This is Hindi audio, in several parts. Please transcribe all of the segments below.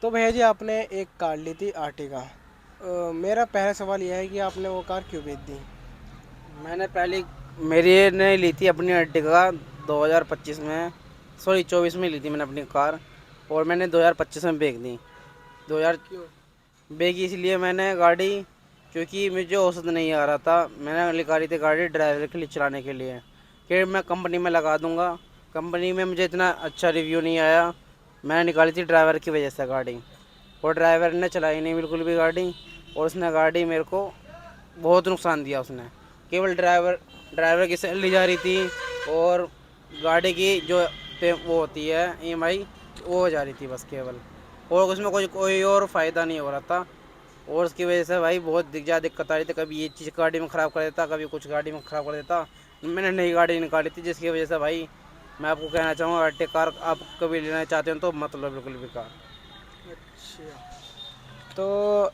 तो भैया जी आपने एक कार ली थी आर्टिगा। मेरा पहला सवाल यह है कि आपने वो कार क्यों बेच दी? मैंने पहली मेरी ने ली थी अपनी अर्टिगा 2025 में, सॉरी 24 में ली थी मैंने अपनी कार। और मैंने 2025 में बेच दी। 2000 क्यों? बेची इसलिए मैंने गाड़ी, क्योंकि मुझे औसत नहीं आ रहा था। मैंने निकाली थी गाड़ी ड्राइवर के लिए, चलाने के लिए कि मैं कंपनी में लगा दूंगा। कंपनी में मुझे इतना अच्छा रिव्यू नहीं आया। मैंने निकाली थी ड्राइवर की वजह से गाड़ी, और ड्राइवर ने चलाई नहीं बिल्कुल भी गाड़ी। और उसने गाड़ी मेरे को बहुत नुकसान दिया उसने। केवल ड्राइवर ड्राइवर की सैलरी जा रही थी, और गाड़ी की जो वो होती है EMI, वो हो जा रही थी बस केवल। और उसमें कोई कोई और फ़ायदा नहीं हो रहा था। और उसकी वजह से भाई बहुत ज़्यादा दिक्कत आ रही थी। कभी ये चीज़ गाड़ी में ख़राब कर देता, कभी कुछ गाड़ी में ख़राब कर देता। मैंने नई गाड़ी निकाली थी, जिसकी वजह से भाई मैं आपको कहना चाहूँगा, अर्टिगा कार आप कभी लेना चाहते हो तो मत लो बिल्कुल भी कार। अच्छा, तो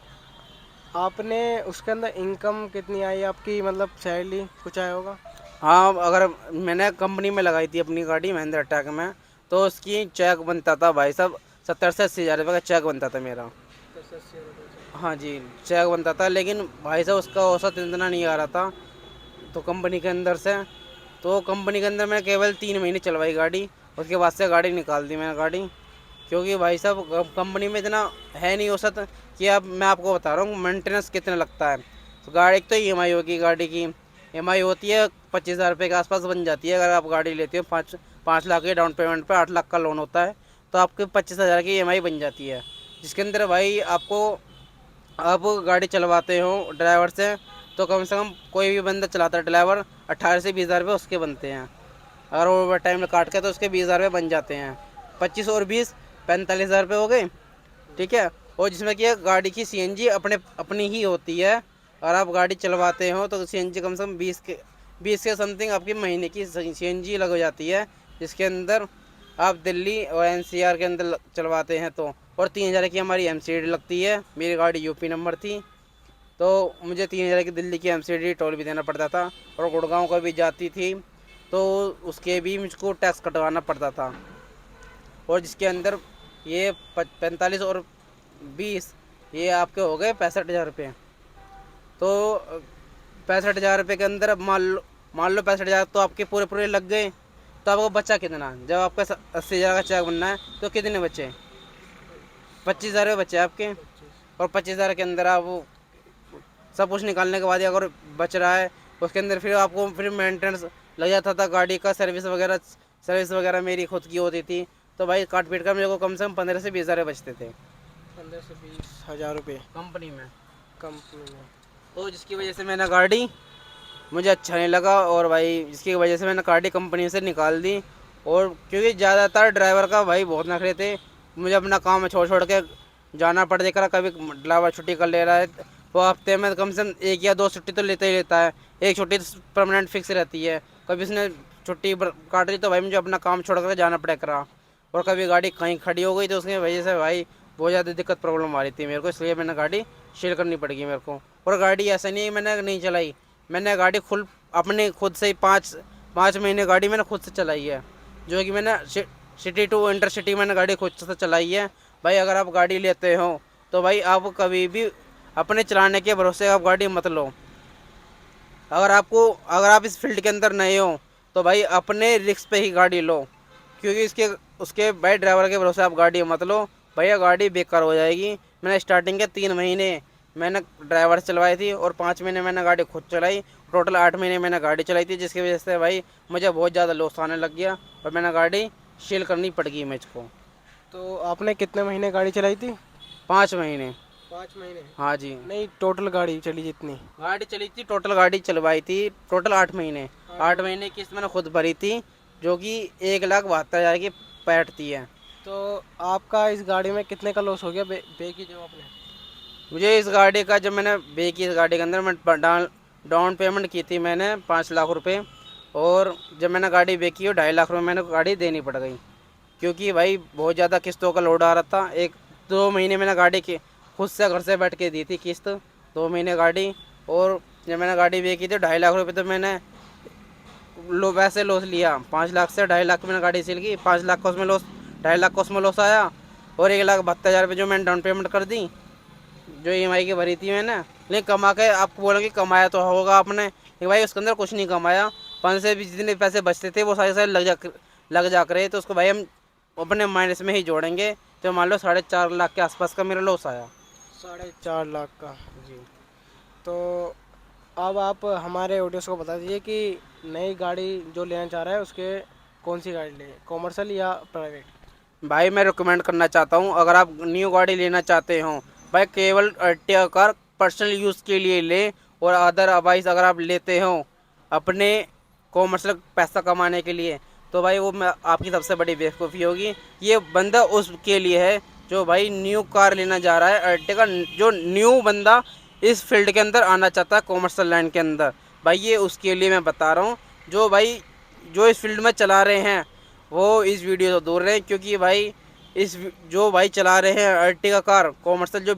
आपने उसके अंदर इनकम कितनी आई आपकी, मतलब सैलरी कुछ आया होगा? हाँ, अगर मैंने कंपनी में लगाई थी अपनी गाड़ी महिंद्रा ट्रक में, तो उसकी चेक बनता था भाई साहब 70 से 80 हज़ार रुपये का चेक बनता था मेरा। 10-80 रुपये से। हाँ जी, चेक बनता था, लेकिन भाई साहब उसका औसत इतना नहीं आ रहा था। तो कंपनी के अंदर से, तो कंपनी के अंदर मैं केवल 3 महीने चलवाई गाड़ी। उसके बाद से गाड़ी निकाल दी मैंने गाड़ी। क्योंकि भाई साहब कंपनी में इतना है नहीं औसत कि अब मैं आपको बता रहा हूँ मेंटेनेंस कितना लगता है। तो गाड़ी एक तो EMI होगी, गाड़ी की EMI होती है 25 हज़ार रुपये के आसपास बन जाती है। अगर आप गाड़ी लेते हो 5 लाख के डाउन पेमेंट पे, 8 लाख का लोन होता है, तो आपके 25 हज़ार की EMI बन जाती है। जिसके अंदर भाई आपको, आप गाड़ी चलवाते हो ड्राइवर से, तो कम से कम कोई भी बंदा चलाता है ड्राइवर, 18 से 20 हज़ार रुपये उसके बनते हैं। अगर ओवर टाइम में काट के तो उसके 20 हज़ार रुपये बन जाते हैं। 25 और 20 45 हज़ार रुपये हो गए। ठीक है। और जिसमें कि गाड़ी की CNG अपनी ही होती है। अगर आप गाड़ी चलवाते हो तो CNG कम से कम 20 के समथिंग आपकी महीने की CNG लग जाती है। जिसके अंदर आप दिल्ली और NCR के अंदर चलवाते हैं तो। और 3 हज़ार की हमारी MCD लगती है। मेरी गाड़ी UP नंबर थी, तो मुझे 3 हज़ार की दिल्ली की MCD टोल भी देना पड़ता था। और गुड़गांव का भी जाती थी, तो उसके भी मुझको टैक्स कटवाना पड़ता था। और जिसके अंदर ये 45 और 20, ये आपके हो गए 65 हज़ार रुपये। तो 65 हज़ार रुपये के अंदर अब मान लो 65 हज़ार तो आपके पूरे पूरे लग गए। तो आपको बचा कितना? जब आपका 80 हज़ार का चेक बनना है तो कितने बचे? 25 हज़ार बचे आपके। 25। और 25 हज़ार के अंदर आप वो सब कुछ निकालने के बाद अगर बच रहा है, उसके अंदर फिर आपको फिर मेंटेनेंस लग जाता था गाड़ी का, सर्विस वगैरह मेरी खुद की होती थी। तो भाई काट पीट कर मेरे को कम से कम 15 से 20 हज़ार बचते थे 15 से 20 हज़ार रुपये कंपनी में। कंपनी में। तो जिसकी वजह से मैंने गाड़ी, मुझे अच्छा नहीं लगा, और भाई जिसकी वजह से मैंने गाड़ी कंपनी से निकाल दी। और क्योंकि ज़्यादातर ड्राइवर का भाई बहुत नखरे थे। मुझे अपना काम छोड़ छोड़ के जाना पड़ देकर, कभी ड्राइवर छुट्टी कर ले रहा है, वो हफ्ते में कम से कम 1 या 2 छुट्टी तो लेता ही लेता है। एक छुट्टी तो परमानेंट फिक्स रहती है। कभी उसने छुट्टी काट दी तो भाई मुझे अपना काम छोड़ कर जाना पड़ेगा। और कभी गाड़ी कहीं खड़ी हो गई तो उसकी वजह से भाई बहुत ज़्यादा दिक्कत प्रॉब्लम आ रही थी मेरे को, इसलिए मैंने गाड़ी शेयर करनी पड़ेगी मेरे को। और गाड़ी ऐसा नहीं है मैंने नहीं चलाई, मैंने गाड़ी अपने खुद से ही 5 महीने गाड़ी मैंने खुद से चलाई है। जो कि मैंने सिटी टू इंटरसिटी मैंने गाड़ी खुद से चलाई है। भाई अगर आप गाड़ी लेते हो तो भाई आप कभी भी अपने चलाने के भरोसे आप गाड़ी मत लो। अगर आप इस फील्ड के अंदर नए हो तो भाई अपने रिस्क पे ही गाड़ी लो। क्योंकि इसके उसके भाई ड्राइवर के भरोसे आप गाड़ी मत लो, भैया गाड़ी बेकार हो जाएगी। मैंने स्टार्टिंग के 3 महीने मैंने ड्राइवर चलवाई थी, और 5 महीने मैंने गाड़ी खुद चलाई। टोटल 8 महीने मैंने गाड़ी चलाई थी, जिसकी वजह से भाई मुझे बहुत ज़्यादा लॉस आने लग गया, और मैंने गाड़ी सेल करनी पड़ गई मुझको। तो आपने कितने महीने गाड़ी चलाई थी? 5 महीने। 5 महीने? हाँ जी। नहीं, टोटल गाड़ी चली जितनी? गाड़ी चली थी, टोटल गाड़ी चलवाई थी टोटल 8 महीने। आठ आठ महीने महीने किस्त मैंने खुद भरी थी, जो कि 1,72,000 की बैठती है। तो आपका इस गाड़ी में कितने का लॉस हो गया बे की जो आपने? मुझे इस गाड़ी का, जब मैंने बे की इस गाड़ी के अंदर, मैं डाउन पेमेंट की थी मैंने 5 लाख रुपए। और जब मैंने गाड़ी बे की 2.5 लाख रुपए मैंने गाड़ी देनी पड़ गई। क्योंकि भाई बहुत ज़्यादा किस्तों का लोड आ रहा था। 1-2 महीने मैंने गाड़ी की खुद से घर से बैठ के दी थी किस्त, 2 महीने गाड़ी। और जब मैंने गाड़ी बे की थी 2.5 लाख रुपए, तो मैंने वैसे लॉस लिया। 5 लाख से 2.5 लाख की मैंने गाड़ी सेल की, 5 लाख का उसमें लॉस, 2.5 लाख का उसमें लॉस आया। और 1,72,000 रुपये जो मैंने डाउन पेमेंट कर दी, जो EMI की भरी थी मैंने। लेकिन कमा के आपको बोलोगे कमाया तो होगा आपने, लेकिन भाई उसके अंदर कुछ नहीं कमाया। 5 से 20 जितने पैसे बचते थे वो सारे लग जा रहे, तो उसको भाई हम अपने माइनस में ही जोड़ेंगे। तो मान लो 4.5 लाख के आसपास का मेरा लॉस आया। 4.5 लाख का। जी। तो अब आप हमारे ऑडियंस को बता दीजिए कि नई गाड़ी जो लेना चाह रहा है उसके कौन सी गाड़ी ले, कॉमर्शियल या प्राइवेट? भाई मैं रिकमेंड करना चाहता हूँ, अगर आप न्यू गाड़ी लेना चाहते हो भाई, केवल अर्टिगा कार पर्सनल यूज़ के लिए ले। और अदरवाइज अगर आप लेते हो अपने कॉमर्शियल पैसा कमाने के लिए, तो भाई वो मैं आपकी सबसे बड़ी बेवकूफ़ी होगी। ये बंदा उसके लिए है जो भाई न्यू कार लेना जा रहा है, अर्टिगा, जो न्यू बंदा इस फील्ड के अंदर आना चाहता है कॉमर्शियल लाइन के अंदर, भाई ये उसके लिए मैं बता रहा हूँ। जो भाई जो इस फील्ड में चला रहे हैं वो इस वीडियो से दूर रहे, क्योंकि भाई जो भाई चला रहे हैं अर्टिगा कार कॉमर्शियल, जो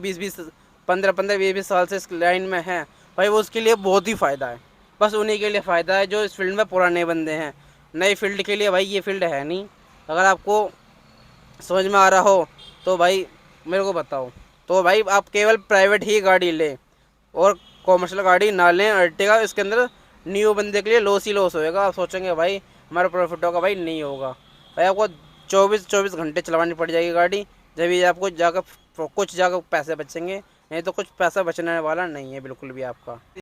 15-20 साल से इस लाइन में है, भाई वो उसके लिए बहुत ही फ़ायदा है। बस उन्हीं के लिए फ़ायदा है जो इस फील्ड में पुराने बंदे हैं। नई फील्ड के लिए भाई ये फील्ड है नहीं। अगर आपको समझ में आ रहा हो तो भाई मेरे को बताओ। तो भाई आप केवल प्राइवेट ही गाड़ी लें और कॉमर्शियल गाड़ी ना लें अर्टिगा। इसके अंदर न्यू बंदे के लिए लॉस ही लॉस होएगा। आप सोचेंगे भाई हमारा प्रॉफिट होगा, भाई नहीं होगा। भाई आपको 24 घंटे चलवानी पड़ जाएगी गाड़ी, जब ये आपको जाकर कुछ पैसे बचेंगे, नहीं तो कुछ पैसा बचने वाला नहीं है बिल्कुल भी आपका।